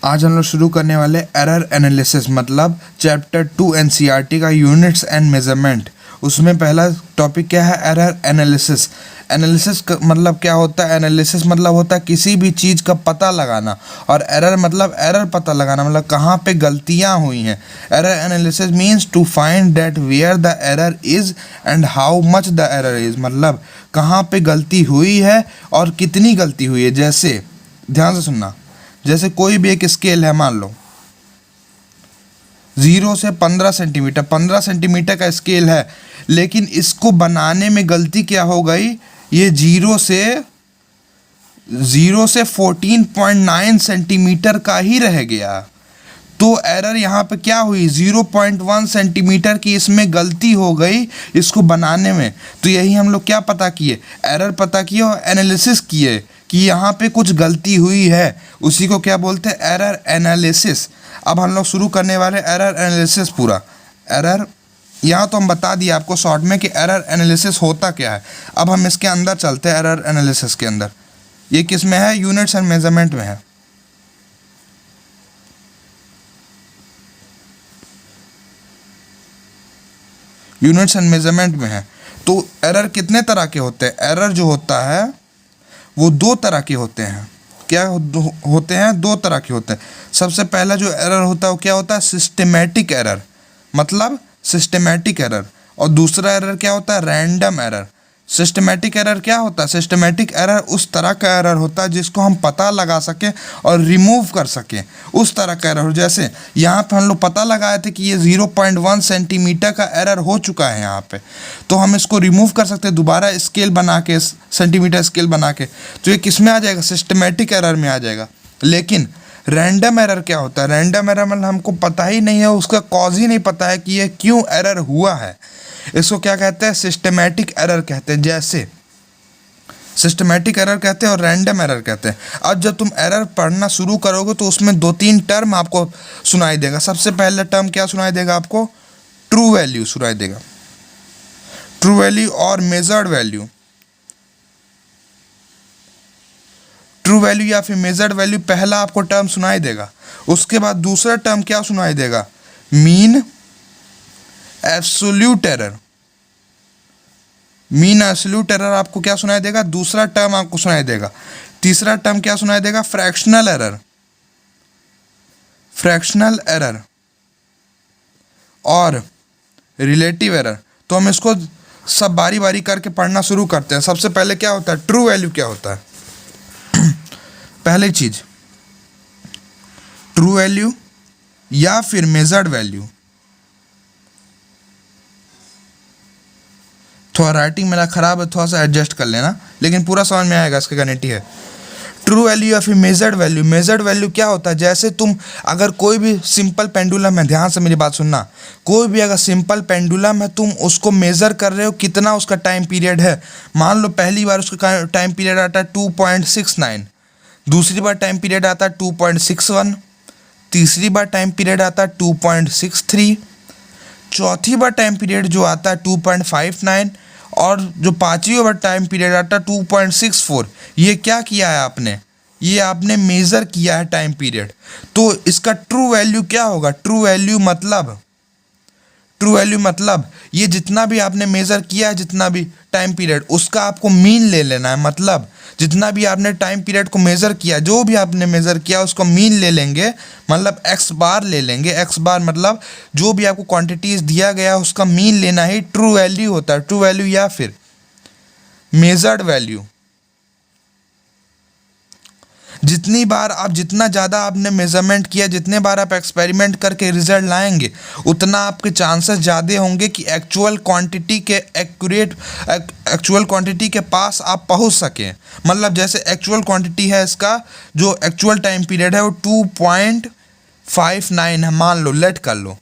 आज हम लोग शुरू करने वाले एरर एनालिसिस मतलब चैप्टर 2 एनसीईआरटी का यूनिट्स एंड मेजरमेंट। उसमें पहला टॉपिक क्या है? Error analysis. एनालिसिस मतलब क्या होता है? एनालिसिस मतलब होता है किसी भी चीज़ का पता लगाना, और एरर मतलब एरर पता लगाना, मतलब कहाँ पे गलतियाँ हुई हैं। Error analysis means to find that where the error is and how much the error is, मतलब कहाँ पे गलती हुई है और कितनी गलती हुई है। जैसे ध्यान से सुनना, जैसे कोई भी एक स्केल है, मान लो 0 से 15 सेंटीमीटर, 15 सेंटीमीटर का स्केल है, लेकिन इसको बनाने में गलती क्या हो गई? ये 0 से 14.9 सेंटीमीटर का ही रह गया। तो एरर यहाँ पे क्या हुई? 0.1 सेंटीमीटर की इसमें गलती हो गई इसको बनाने में। तो यही हम लोग क्या पता किए? एरर पता किए और एनालिसिस किए कि यहाँ पे कुछ गलती हुई है, उसी को क्या बोलते हैं? Error analysis. अब हम लोग शुरू करने वाले एरर एनालिसिस पूरा। एरर यहाँ तो हम बता दिए आपको शॉर्ट में कि एरर एनालिसिस होता क्या है। अब हम इसके अंदर चलते हैं, एरर एनालिसिस के अंदर। ये किस में है? यूनिट्स एंड मेजरमेंट में है। यूनिट्स एंड मेजरमेंट में है। तो एरर कितने तरह के होते हैं? एरर जो होता है वो 2 तरह के होते हैं। क्या होते हैं? 2 तरह के होते हैं। सबसे पहला जो एरर होता है वो क्या होता है? सिस्टमेटिक एरर, मतलब सिस्टमेटिक एरर। और दूसरा एरर क्या होता है? Random error. सिस्टमेटिक एरर क्या होता है? सिस्टमेटिक एरर उस तरह का एरर होता है जिसको हम पता लगा सकें और रिमूव कर सकें, उस तरह का एरर। जैसे यहाँ पे हम लोग पता लगाए थे कि ये 0.1 सेंटीमीटर का एरर हो चुका है यहाँ पे, तो हम इसको रिमूव कर सकते हैं दोबारा स्केल बना के, सेंटीमीटर स्केल बना के। तो ये किस में आ जाएगा? सिस्टमेटिक एरर में आ जाएगा। लेकिन रैंडम एरर क्या होता है? रैंडम एरर मतलब हमको पता ही नहीं है, उसका कॉज ही नहीं पता है कि ये क्यों एरर हुआ है। इसको क्या कहते हैं? सिस्टमेटिक एरर कहते हैं। जैसे सिस्टमेटिक एरर कहते हैं और रैंडम एरर कहते हैं। अब जब तुम एरर पढ़ना शुरू करोगे तो उसमें 2-3 टर्म आपको सुनाई देगा। सबसे पहला टर्म क्या सुनाई देगा आपको? ट्रू वैल्यू सुनाई देगा। ट्रू वैल्यू और मेजर्ड वैल्यू। ट्रू वैल्यू या फिर मेजर्ड वैल्यू पहला आपको टर्म सुनाई देगा। उसके बाद दूसरा टर्म क्या सुनाई देगा? Mean absolute error. Mean absolute error आपको क्या सुनाई देगा? दूसरा टर्म आपको सुनाई देगा। तीसरा टर्म क्या सुनाई देगा? Fractional error. फ्रैक्शनल एरर और रिलेटिव एरर। तो हम इसको सब बारी बारी करके पढ़ना शुरू करते हैं। सबसे पहले क्या होता है? ट्रू वैल्यू क्या होता है? पहली चीज ट्रू वैल्यू या फिर मेजर्ड वैल्यू। थोड़ा राइटिंग मेरा खराब है, थोड़ा सा एडजस्ट कर लेना, लेकिन पूरा समझ में आएगा, इसका गारंटी है। ट्रू वैल्यू या फिर मेजर्ड वैल्यू। मेजर्ड वैल्यू क्या होता है? जैसे तुम अगर कोई भी सिंपल पेंडुलम है, ध्यान से मेरी बात सुनना, कोई भी अगर सिंपल पेंडुलम है, तुम उसको मेज़र कर रहे हो कितना उसका टाइम पीरियड है। मान लो पहली बार उसका टाइम पीरियड आता है 2.69, दूसरी बार टाइम पीरियड आता है 2.61, तीसरी बार टाइम पीरियड आता है 2.63, चौथी बार टाइम पीरियड जो आता है 2.59, और जो पांचवी बार टाइम पीरियड आता है 2.64। ये क्या किया है आपने? ये आपने मेज़र किया है टाइम पीरियड। तो इसका ट्रू वैल्यू क्या होगा? ट्रू वैल्यू मतलब ये जितना भी आपने मेज़र किया है, जितना भी टाइम पीरियड, उसका आपको मीन ले लेना है। मतलब जितना भी आपने टाइम पीरियड को मेज़र किया, जो भी आपने मेज़र किया उसको मीन ले लेंगे, मतलब एक्स बार ले लेंगे। एक्स बार मतलब जो भी आपको क्वांटिटीज दिया गया है उसका मीन लेना ही ट्रू वैल्यू होता है। ट्रू वैल्यू या फिर मेजर्ड वैल्यू। जितनी बार आप, जितना ज़्यादा आपने मेजरमेंट किया, जितने बार आप एक्सपेरिमेंट करके रिजल्ट लाएंगे, उतना आपके चांसेस ज़्यादा होंगे कि एक्चुअल क्वांटिटी के पास आप पहुंच सकें। मतलब जैसे एक्चुअल क्वांटिटी है, इसका जो एक्चुअल टाइम पीरियड है वो 2.59 है, मान लो, लेट कर लो,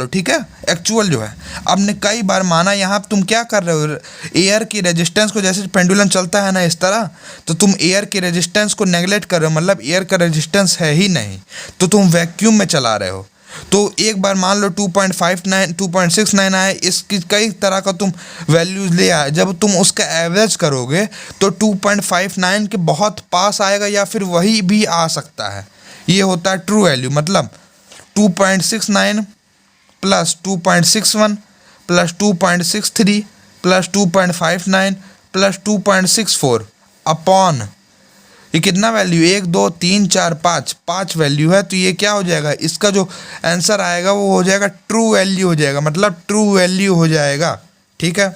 ठीक है। एक्चुअल जो है, आपने कई बार माना। यहाँ तुम क्या कर रहे हो? एयर की रेजिस्टेंस को, जैसे पेंडुलम चलता है ना इस तरह, तो तुम एयर के रेजिस्टेंस को नेगलेक्ट कर रहे हो, मतलब एयर का रेजिस्टेंस है ही नहीं, तो तुम वैक्यूम में चला रहे हो। तो एक बार मान लो 2.59 2.69 आए, इसकी कई तरह का तुम वैल्यूज ले आए। जब तुम उसका एवरेज करोगे तो 2.59 के बहुत पास आएगा, या फिर वही भी आ सकता है। ये होता है ट्रू वैल्यू, मतलब 2.69 plus 2.61 plus 2.63 plus 2.59 plus 2.64 upon, ये कितना वैल्यू, 1 2 3 4 5, 5 वैल्यू है, तो ये क्या हो जाएगा, इसका जो आंसर आएगा वो हो जाएगा ट्रू वैल्यू हो जाएगा, मतलब ट्रू वैल्यू हो जाएगा। ठीक है।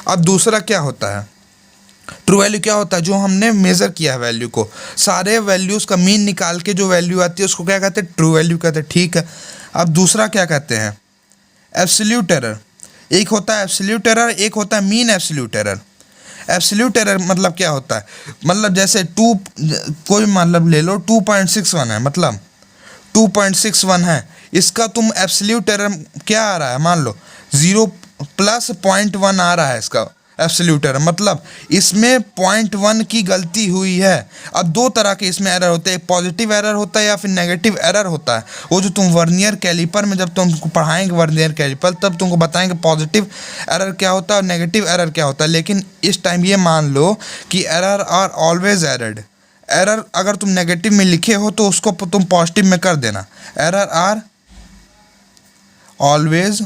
अब दूसरा क्या होता है, ट्रू वैल्यू क्या होता है, जो हमने मेज़र किया है वैल्यू को, सारे वैल्यूज़ का मीन निकाल के जो वैल्यू आती है उसको क्या कहते हैं, ट्रू वैल्यू कहते हैं। ठीक है। अब दूसरा क्या कहते हैं, एब्सोल्यूट एरर। एक होता है एब्सोल्यूट एरर, एक होता है mean absolute error. Absolute error मतलब क्या होता है, मतलब जैसे कोई मतलब ले लो 2.61 है, मतलब 2.61 है, इसका तुम एब्सोल्यूट एरर क्या आ रहा है, मान लो 0 प्लस 0.1 आ रहा है इसका एब्सोल्यूट एरर, मतलब इसमें 0.1 की गलती हुई है। अब दो तरह के इसमें एरर होते हैं, एक पॉजिटिव एरर होता है या फिर नेगेटिव एरर होता है। वो जो तुम वर्नियर कैलिपर में जब तुमको पढ़ाएंगे वर्नियर कैलिपर, तब तुमको बताएंगे पॉजिटिव एरर क्या होता है और नेगेटिव एरर क्या होता है। लेकिन इस टाइम ये मान लो कि एरर आर ऑलवेज एरर्ड। एरर अगर तुम नेगेटिव में लिखे हो तो उसको तुम पॉजिटिव में कर देना, एरर आर ऑलवेज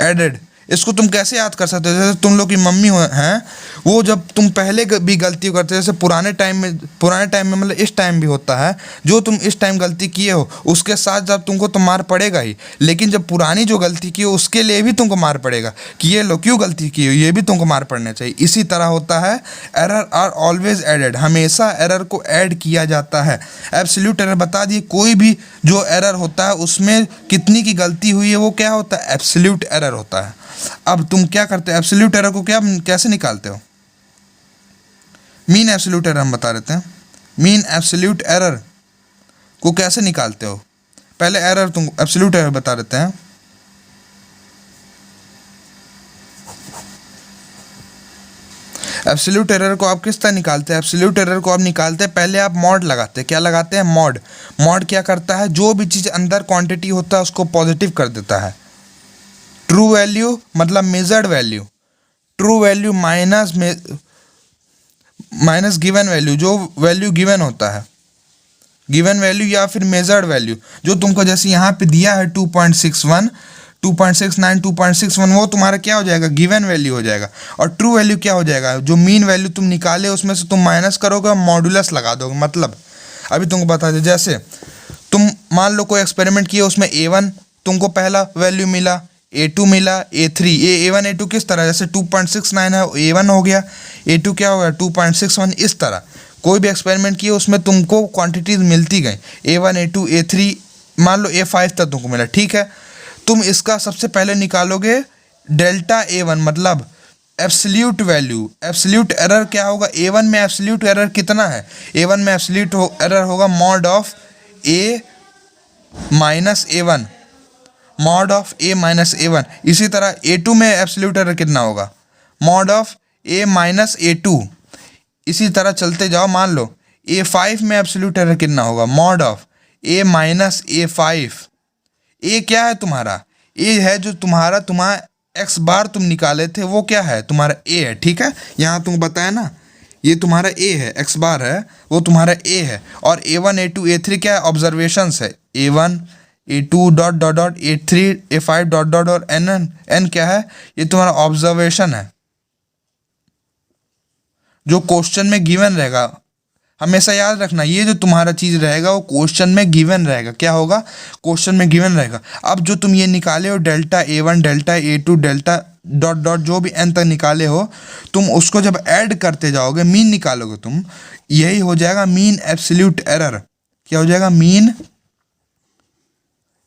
एडेड। इसको तुम कैसे याद कर सकते हो, जैसे तुम लोग की मम्मी हैं, वो जब तुम पहले भी गलती करते हो, जैसे पुराने टाइम में मतलब इस टाइम भी होता है, जो तुम इस टाइम गलती किए हो उसके साथ जब तुमको तो मार पड़ेगा ही, लेकिन जब पुरानी जो गलती की हो उसके लिए भी तुमको मार पड़ेगा कि ये लो क्यों गलती की हो, ये भी तुमको मार पड़ना चाहिए। इसी तरह होता है एरर आर ऑलवेज एडेड, हमेशा एरर को ऐड किया जाता है। एब्सोल्यूट एरर बता दिए, कोई भी जो एरर होता है उसमें कितनी की गलती हुई है वो क्या होता है, एब्सोल्यूट एरर होता है। अब तुम क्या करते हो, एब्सोल्यूट एरर को कैसे निकालते हो, मीन एब्सोल्यूट एरर हम बता देते हैं। मीन एब्सोल्यूट एरर को कैसे निकालते हो, पहले एरर तुम एब्सोल्यूट एरर बता देते हैं। एब्सोल्यूट एरर को आप किस तरह निकालते हैं, एब्सोल्यूट एरर को आप निकालते हैं, पहले आप मॉड लगाते हैं। क्या लगाते हैं, मॉड। मॉड क्या करता है, जो भी चीज़ अंदर क्वांटिटी होता है उसको पॉजिटिव कर देता है। ट्रू वैल्यू मतलब measured value, true value minus given value, जो वैल्यू गिवन होता है, गिवन वैल्यू या फिर मेजर्ड वैल्यू, जो तुमको जैसे यहाँ पे दिया है 2.61 2.69 2.61, वो तुम्हारा क्या हो जाएगा, गिवन वैल्यू हो जाएगा। और ट्रू वैल्यू क्या हो जाएगा, जो मीन वैल्यू तुम निकाले उसमें से तुम माइनस करोगे, मॉडुलस लगा दोगे। मतलब अभी तुमको बता दें, जैसे तुम मान लो कोई एक्सपेरिमेंट किए, उसमें A1 तुमको पहला वैल्यू मिला, A2 मिला, A3, A1 A2 किस तरह, जैसे 2.69 है A1 हो गया, A2 क्या हो गया 2.61। इस तरह कोई भी एक्सपेरिमेंट किए उसमें तुमको क्वांटिटीज मिलती गई, A1 A2 A3 मान लो A5 तक तुमको मिला। ठीक है, तुम इसका सबसे पहले निकालोगे डेल्टा A1, मतलब एब्सोल्यूट वैल्यू। एब्सोल्यूट एरर क्या होगा, A1 में एब्सोल्यूट एरर कितना है, A1 में एब्सोल्यूट एरर होगा mod of A minus A1, mod of A minus A1। इसी तरह A2 में एब्सोल्यूट एरर कितना होगा, mod of A minus A2। इसी तरह चलते जाओ, मान लो A5 में एब्सोल्यूट एरर कितना होगा, mod of A minus A5। A क्या है तुम्हारा, A है जो तुम्हारा x बार तुम निकाले थे, वो क्या है तुम्हारा A है। ठीक है, यहाँ तुम बताया ना, ये तुम्हारा A है, x बार है वो तुम्हारा A है। और A1 A2 A3 क्या है, ऑब्जर्वेशंस है, A1 A2 dot dot dot A3 A5 dot dot और n क्या है, ये तुम्हारा ऑब्जर्वेशन है, जो क्वेश्चन में गिवन रहेगा। हमेशा याद रखना, ये जो तुम्हारा चीज़ रहेगा वो क्वेश्चन में गिवन रहेगा। क्या होगा, क्वेश्चन में गिवन रहेगा। अब जो तुम ये निकाले हो delta A1 delta A2 delta dot dot जो भी n तक निकाले हो, तुम उसको जब ऐड करते जाओगे, मीन निकालोगे तुम, यही हो जाएगा मीन एब्सोल्यूट एरर। क्या हो जाएगा, मीन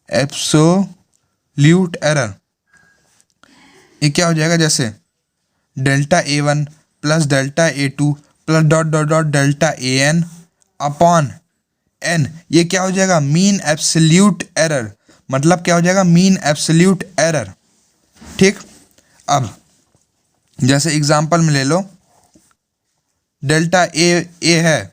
एब्सोल्यूट एरर। ये क्या हो जाएगा, जैसे delta A1 plus delta A2 plus dot dot dot delta AN upon n, ये क्या हो जाएगा, मीन एब्सोल्यूट एरर। मतलब क्या हो जाएगा, मीन एब्सोल्यूट एरर। ठीक, अब जैसे एग्जांपल में ले लो, डेल्टा A है,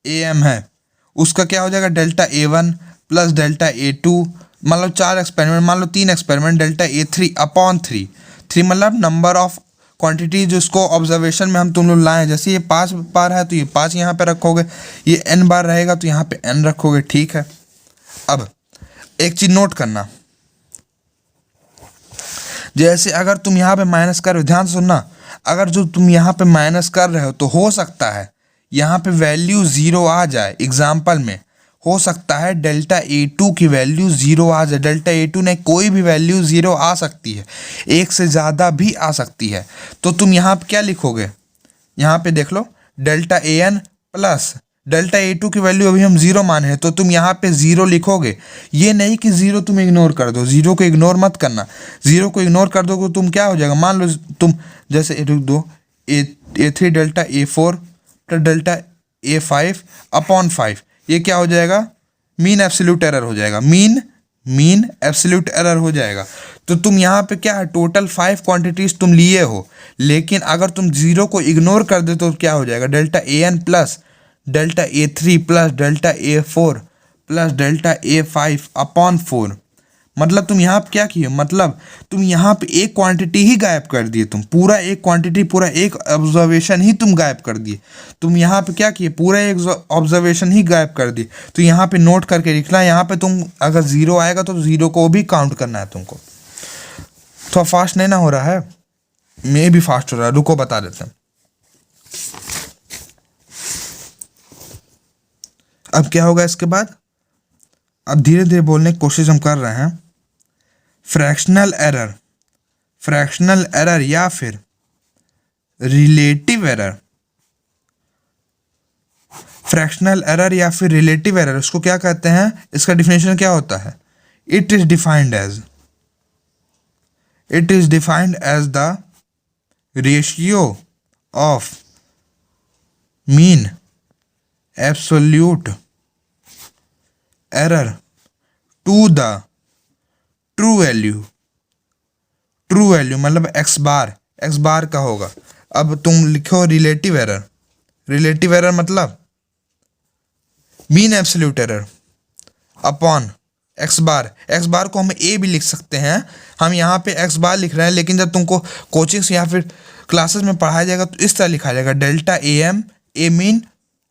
AM है, उसका क्या हो जाएगा, delta A1 plus delta A2, मतलब 4 एक्सपेरिमेंट, मान लो 3 एक्सपेरिमेंट, डेल्टा A3 अपॉन 3 मतलब नंबर ऑफ क्वांटिटी जिसको ऑब्जर्वेशन में हम तुम लोग लाए, जैसे ये 5 बार है तो ये 5 यहाँ पे रखोगे, ये n बार रहेगा तो यहाँ पे n रखोगे, ठीक है। अब एक चीज नोट करना, जैसे अगर तुम यहाँ पे माइनस कर रहे हो, ध्यान से सुनना, अगर जो तुम यहाँ पे माइनस कर रहे हो तो हो सकता है यहाँ पे वैल्यू 0 आ जाए। एग्जाम्पल में हो सकता है डेल्टा A2 की वैल्यू 0 आ जाए, डेल्टा A2 ने कोई भी वैल्यू 0 आ सकती है, एक से ज़्यादा भी आ सकती है। तो तुम यहाँ पे क्या लिखोगे, यहाँ पे देख लो delta AN plus delta A2 की वैल्यू अभी हम 0 माने हैं तो तुम यहाँ पे 0 लिखोगे। ये नहीं कि 0 तुम इग्नोर कर दो, 0 को इग्नोर मत करना। 0 को इग्नोर कर दो तो तुम क्या हो जाएगा, मान लो तुम जैसे रुक दो A3 delta A4 plus delta A5 upon 5, ये क्या हो जाएगा, मीन एब्सोल्यूट एरर हो जाएगा, मीन एब्सोल्यूट एरर हो जाएगा। तो तुम यहाँ पे क्या है, टोटल 5 क्वांटिटीज तुम लिए हो, लेकिन अगर तुम 0 को इग्नोर कर दे तो क्या हो जाएगा, delta AN plus delta A3 plus delta A4 plus delta A5 upon 4। मतलब तुम यहाँ पे क्या किए, मतलब तुम यहाँ पे एक क्वांटिटी ही गायब कर दिए, तुम पूरा एक क्वांटिटी, पूरा एक ऑब्जर्वेशन ही तुम गायब कर दिए। तुम यहाँ पे क्या किए, पूरा एक ऑब्जर्वेशन ही गायब कर दिए। तो यहाँ पे नोट करके लिखना, यहाँ पे तुम अगर 0 आएगा तो 0 को भी काउंट करना है तुमको। थोड़ा फास्ट नहीं ना हो रहा है, मैं भी फास्ट हो रहा है, रुको बता देते हैं। अब क्या होगा इसके बाद, अब धीरे धीरे बोलने की कोशिश हम कर रहे हैं। फ्रैक्शनल एरर या फिर रिलेटिव एरर, फ्रैक्शनल एरर या फिर रिलेटिव एरर, उसको क्या कहते हैं, इसका डिफिनेशन क्या होता है, it is defined as the ratio of mean absolute error to the true value मतलब x बार का होगा। अब तुम लिखो रिलेटिव एरर मतलब mean absolute error upon x bar को हम a भी लिख सकते हैं, हम यहाँ पे x बार लिख रहे हैं, लेकिन जब तुमको कोचिंग या फिर क्लासेस में पढ़ाया जाएगा तो इस तरह लिखा जाएगा, delta AM, a mean,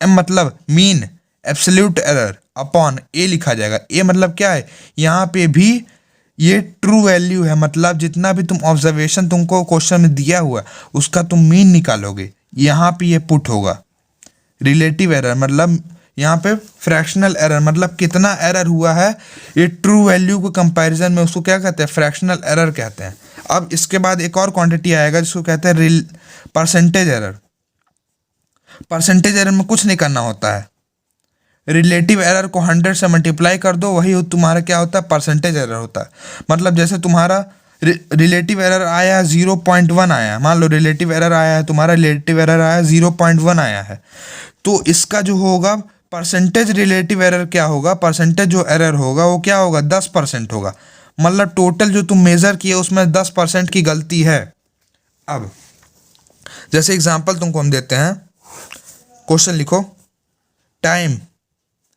m मतलब mean absolute error upon a लिखा जाएगा। a मतलब क्या है, यहाँ पे भी ये ट्रू वैल्यू है, मतलब जितना भी तुम ऑब्जर्वेशन तुमको क्वेश्चन में दिया हुआ है उसका तुम मीन निकालोगे, यहाँ पे ये पुट होगा। रिलेटिव एरर मतलब यहाँ पे फ्रैक्शनल एरर मतलब कितना एरर हुआ है ये ट्रू वैल्यू के कंपैरिजन में, उसको क्या कहते हैं, फ्रैक्शनल एरर कहते हैं। अब इसके बाद एक और क्वांटिटी आएगा जिसको कहते हैं परसेंटेज एरर। परसेंटेज एरर में कुछ नहीं करना होता है, रिलेटिव एरर को 100 से मल्टीप्लाई कर दो, वही तुम्हारा क्या होता है, परसेंटेज एरर होता है। मतलब जैसे तुम्हारा रिलेटिव एरर आया 0.1 आया, मान लो रिलेटिव एरर आया है तुम्हारा, रिलेटिव एरर आया 0.1 आया है, तो इसका जो होगा परसेंटेज रिलेटिव एरर क्या होगा, परसेंटेज जो एरर होगा वो क्या होगा, 10% होगा। मतलब टोटल जो तुम मेजर किए उसमें 10% की गलती है। अब जैसे एग्जांपल तुमको हम देते हैं, क्वेश्चन लिखो, टाइम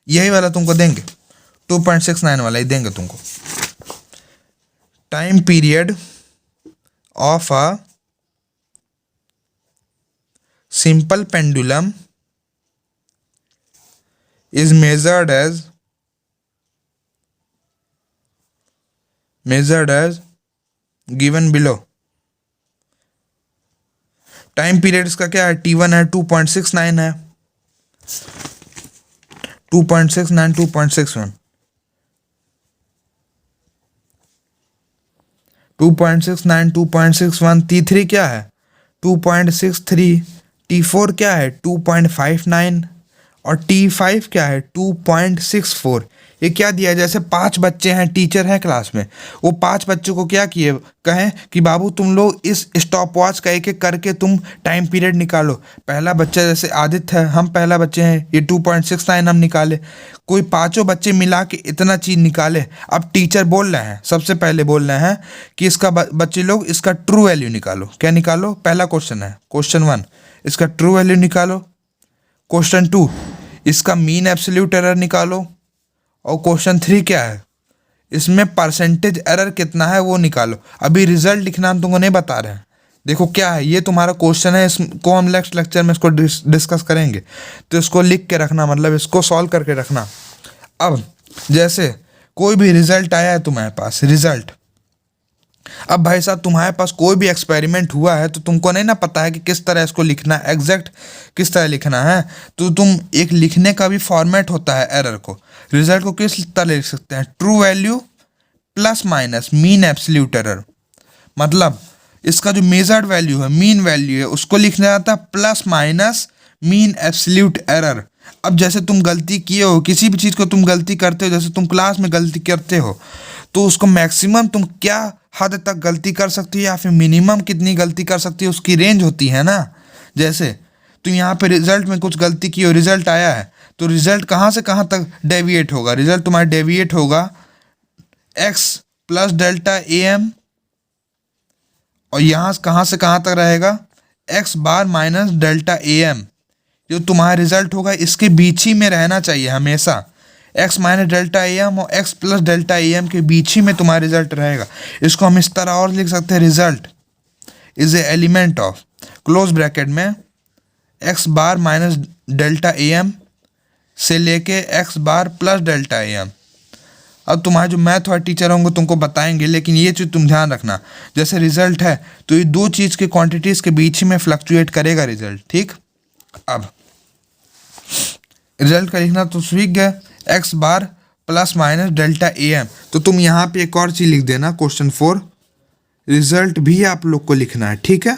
यही वाला तुमको देंगे, 2.69 वाला ही देंगे तुमको। Time period of a simple pendulum is measured as given below। Time period इसका क्या है, T1 है, 2.69 है, 2.69, 2.61, 2.69, 2.61, T3 क्या है 2.63, T4 क्या है 2.59 और T5 क्या है 2.64। ये क्या दिया है, जैसे 5 बच्चे हैं, टीचर हैं क्लास में, वो 5 बच्चों को क्या किए, कहें कि बाबू तुम लोग इस स्टॉप वॉच का एक एक करके तुम टाइम पीरियड निकालो। पहला बच्चा जैसे आदित्य है, हम पहला बच्चे हैं, ये 2.69 हम निकाले, कोई 5 बच्चे मिला के इतना चीज़ निकाले। अब टीचर बोल रहे हैं, सबसे पहले बोल रहे हैं कि इसका बच्चे लोग इसका ट्रू वैल्यू निकालो। क्या निकालो, पहला क्वेश्चन है, क्वेश्चन 1 इसका ट्रू वैल्यू निकालो, क्वेश्चन 2 इसका मीन एब्सोल्यूट एरर निकालो, और क्वेश्चन 3 क्या है, इसमें परसेंटेज एरर कितना है वो निकालो। अभी रिजल्ट लिखना हम तुमको नहीं बता रहे हैं, देखो क्या है, ये तुम्हारा क्वेश्चन है, इसको हम नेक्स्ट लेक्चर में इसको डिस्कस करेंगे। तो इसको लिख के रखना, मतलब इसको सॉल्व करके रखना। अब जैसे कोई भी रिजल्ट आया है तुम्हारे पास, रिजल्ट, अब भाई साहब तुम्हारे पास कोई भी एक्सपेरिमेंट हुआ है तो तुमको नहीं ना पता है कि किस तरह इसको लिखना है, एग्जैक्ट किस तरह लिखना है। तो तुम एक लिखने का भी फॉर्मेट होता है एरर को, रिजल्ट को किस तरह लिख सकते हैं, true value plus minus mean absolute error. मतलब इसका जो मेजर्ड वैल्यू है, मीन वैल्यू है, उसको लिखना जाता है plus minus mean absolute error. अब जैसे तुम गलती किए हो, किसी भी चीज़ को तुम गलती करते हो, जैसे तुम क्लास में गलती करते हो, तो उसको मैक्सिमम तुम क्या हद तक गलती कर सकती हो या फिर मिनिमम कितनी गलती कर सकती हो, उसकी रेंज होती है ना। जैसे तुम यहाँ पे रिजल्ट में कुछ गलती की हो, रिजल्ट आया है, तो रिजल्ट कहाँ से कहाँ तक डेविएट होगा, रिजल्ट तुम्हारा डेविएट होगा x plus delta A M, और यहाँ कहाँ से कहाँ तक रहेगा x bar minus delta A M. जो तुम्हारा रिजल्ट होगा इसके बीच ही में रहना चाहिए हमेशा, x minus delta A M और x plus delta A M के बीच ही में तुम्हारा रिजल्ट रहेगा। इसको हम इस तरह और लिख सकते हैं, result is a element of close bracket में x bar minus delta A M से लेके x bar plus delta A M. अब तुम्हारे जो मैथ वाले टीचर होंगे तुमको बताएंगे, लेकिन ये चीज़ तुम ध्यान रखना, जैसे रिजल्ट है तो ये दो चीज़ के क्वांटिटीज़ के बीच ही में फ्लक्चुएट करेगा रिजल्ट, ठीक। अब रिजल्ट का लिखना तो सीख गए, x bar plus minus delta A M. तो तुम यहाँ पे एक और चीज़ लिख देना, क्वेश्चन 4 रिजल्ट भी आप लोग को लिखना है, ठीक है,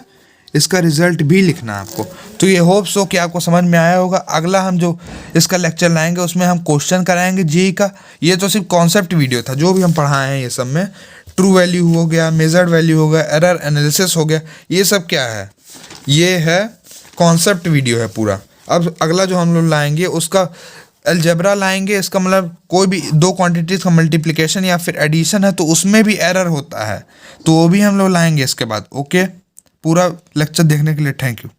इसका रिजल्ट भी लिखना है आपको। तो ये होप सो कि आपको समझ में आया होगा। अगला हम जो इसका लेक्चर लाएंगे उसमें हम क्वेश्चन कराएंगे जी का। ये तो सिर्फ कॉन्सेप्ट वीडियो था, जो भी हम पढ़ाए हैं ये सब में ट्रू वैल्यू हो गया, मेजर्ड वैल्यू हो गया, एरर एनालिसिस हो गया, ये सब क्या है, ये है कॉन्सेप्ट वीडियो है पूरा। अब अगला जो हम लोग लाएंगे उसका अलजेब्रा लाएंगे, इसका मतलब कोई भी दो क्वांटिटीज़ का मल्टीप्लिकेशन या फिर एडिशन है तो उसमें भी एरर होता है, तो वो भी हम लोग लाएंगे इसके बाद। ओके, पूरा लेक्चर देखने के लिए थैंक यू।